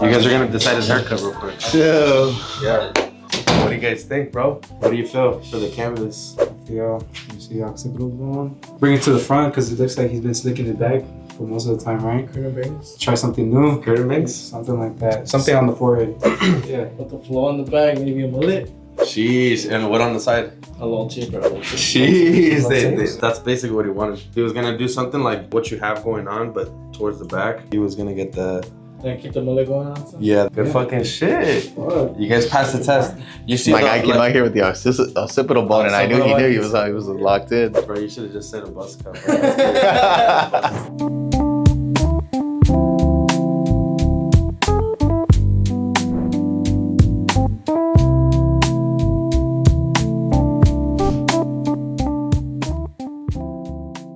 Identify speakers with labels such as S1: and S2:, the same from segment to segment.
S1: You guys are gonna decide his haircut real quick. Yeah. What do you guys think, bro? What do you feel for the canvas?
S2: You see how occipital going? Bring it to the front because it looks like he's been slicking it back for most of the time, right?
S3: Curtain bangs.
S2: Try something new.
S1: Curtain bangs?
S2: Something like that. Something on the forehead. Yeah.
S3: Put the flow on the back, maybe a mullet.
S1: Jeez, and what on the side?
S3: A little taper.
S1: Jeez, that's basically what he wanted. He was gonna do something like what you have going on, but towards the back. He was gonna get the...
S3: Then keep the mullet going on. So?
S1: Yeah, good fucking shit. What? You guys passed the test. You see,
S4: my guy came out here with the occipital bone, and I knew he was locked in.
S1: Bro, you should have just said a buzz cut.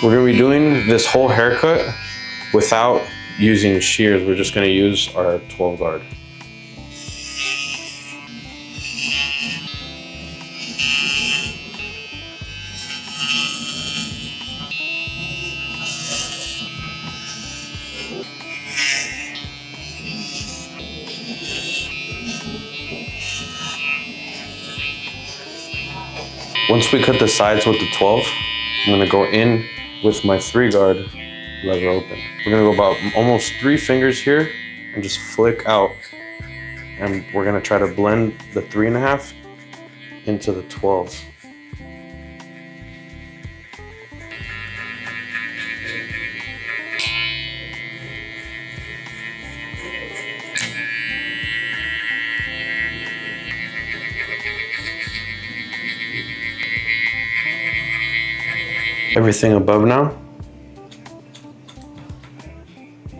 S1: We're gonna be doing this whole haircut without using shears. We're just gonna use our 12 guard. Once we cut the sides with the 12, I'm gonna go in with my 3 guard lever open. We're gonna go about almost 3 fingers here and just flick out. And we're gonna try to blend the 3.5 into the 12. Everything above now,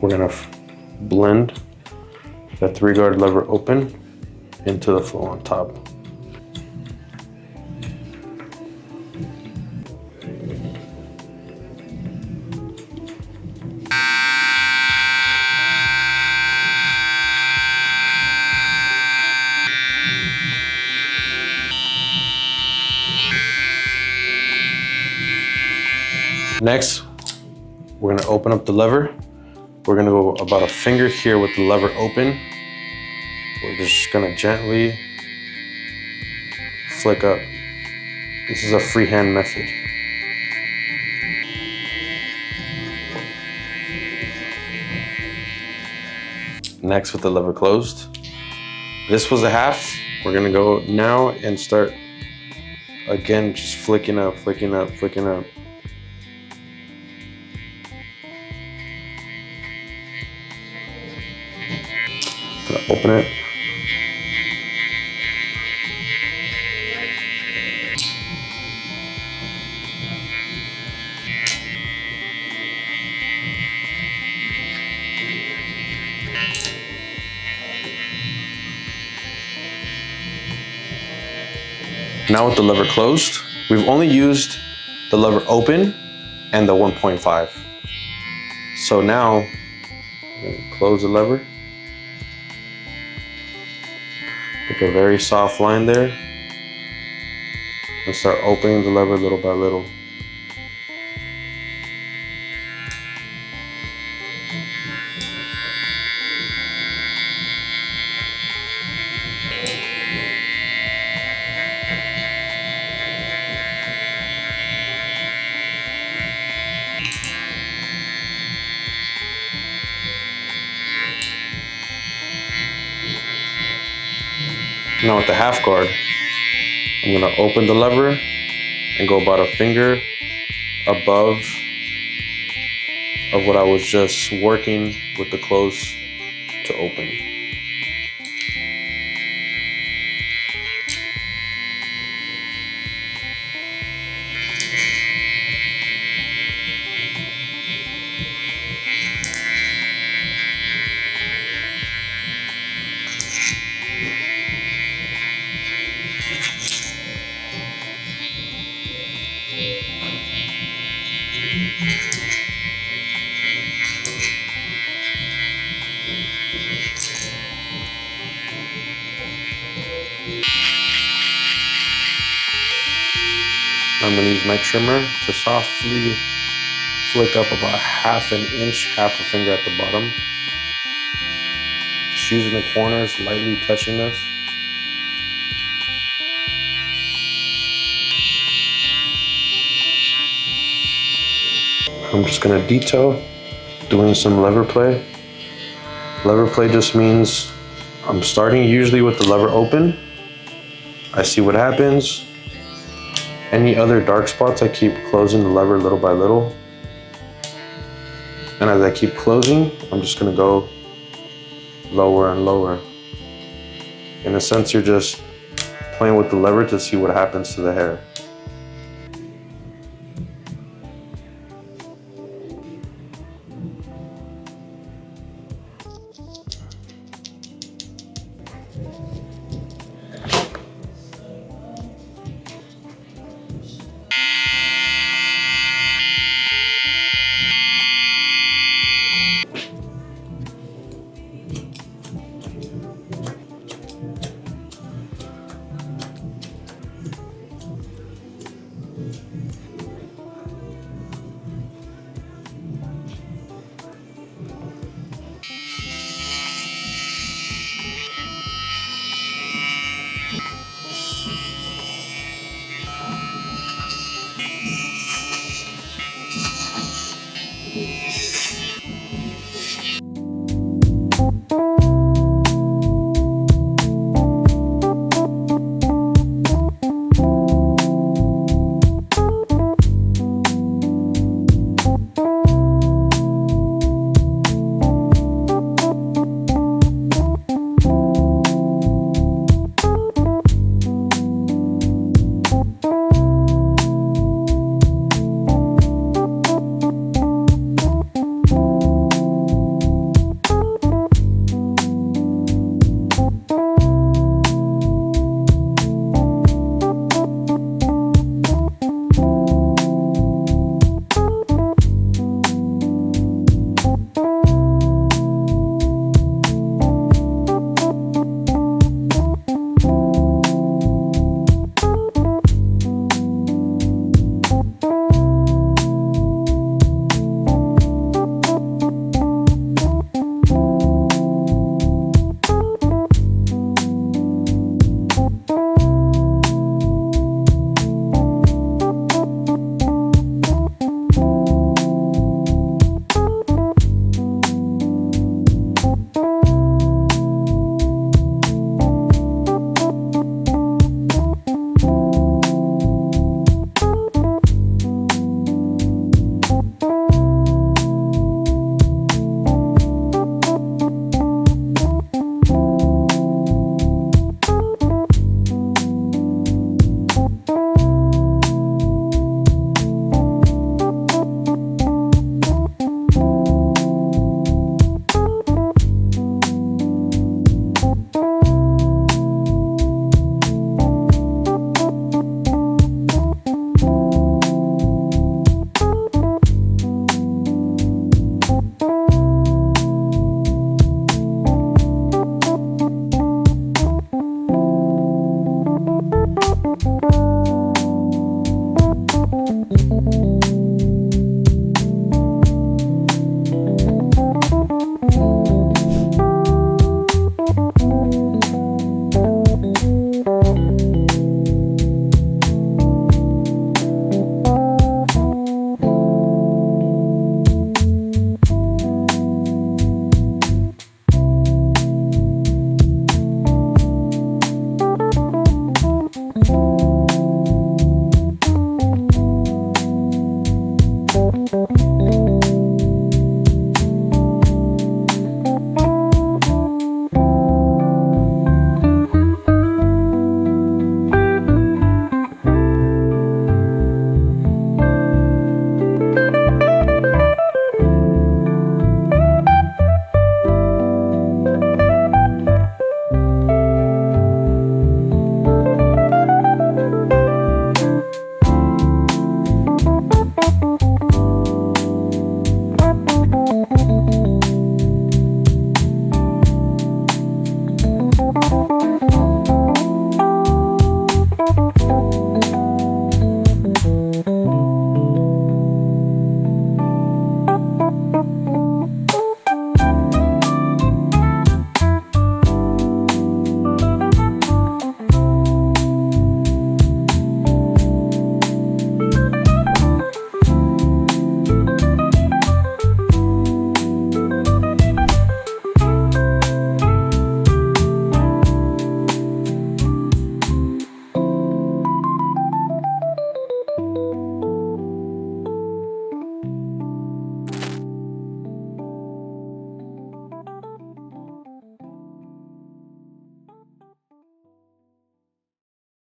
S1: we're gonna blend the 3 guard lever open into the flow on top. Next, we're gonna open up the lever. We're gonna go about a finger here with the lever open. We're just gonna gently flick up. This is a freehand method. Next, with the lever closed. This was a half. We're gonna go now and start again, just flicking up, flicking up, flicking up. Open it. Now with the lever closed, we've only used the lever open and the 1.5. So now, I'm gonna close the lever. Make a very soft line there and start opening the lever little by little. Now with the half guard, I'm gonna open the lever and go about a finger above of what I was just working with the close to open. I'm gonna use my trimmer to softly flick up about 1/2 inch, 1/2 finger at the bottom. Just using the corners, lightly touching this. I'm just gonna detail, doing some lever play. Lever play just means I'm starting usually with the lever open. I see what happens. Any other dark spots, I keep closing the lever little by little. And as I keep closing, I'm just gonna go lower and lower. In a sense, you're just playing with the lever to see what happens to the hair.